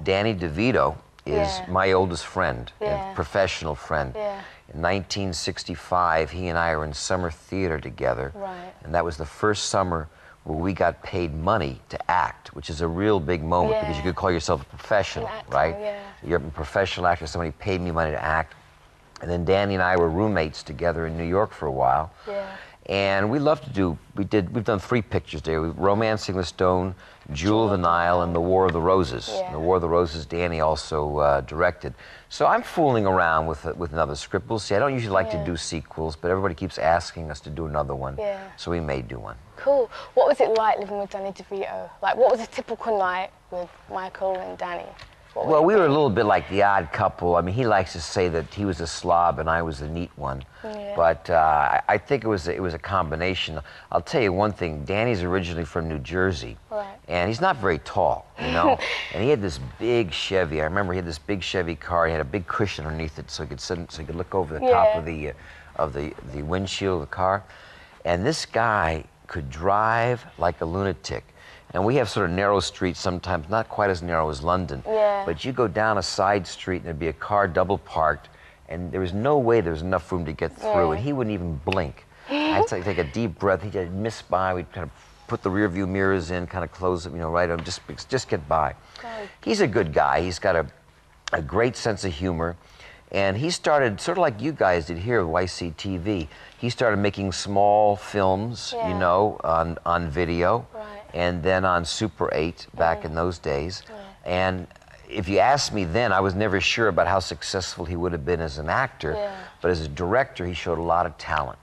Danny DeVito is my oldest friend, Yeah. and professional friend. Yeah. In 1965, he and I were in summer theater together. Right. And that was the first summer where we got paid money to act, which is a real big moment because you could call yourself a professional, An actor, right? yeah. You're a professional actor, somebody paid me money to act. And then Danny and I were roommates together in New York for a while. Yeah. And we love to do, we've done 3 pictures there. Romancing the Stone, Jewel of the Nile, and The War of the Roses. Yeah. The War of the Roses, Danny also directed. So I'm fooling around with another script. We'll see. I don't usually like to do sequels, but everybody keeps asking us to do another one. Yeah. So we may do one. Cool. What was it like living with Danny DeVito? Like, what was a typical night with Michael and Danny? Well, we were a little bit like the odd couple. I mean, he likes to say that he was a slob and I was the neat one. Yeah. But I think it was a combination. I'll tell you one thing. Danny's originally from New Jersey. Right. And he's not very tall, you know. And he had this big Chevy. I remember he had this big Chevy car. He had a big cushion underneath it so he could sit, so he could look over the top of the windshield of the car. And this guy could drive like a lunatic. And we have sort of narrow streets sometimes, not quite as narrow as London. Yeah. But you go down a side street and there'd be a car double parked, and there was no way there was enough room to get through, and he wouldn't even blink. I'd take a deep breath, he'd miss by, we'd kind of put the rear view mirrors in, kind of close them, you know, right on, just get by. Right. He's a good guy. He's got a great sense of humor. And he started, sort of like you guys did here with YCTV, he started making small films, you know, on video. Right. And then on Super 8 back in those days. And if you asked me then, I was never sure about how successful he would have been as an actor. But as a director, he showed a lot of talent.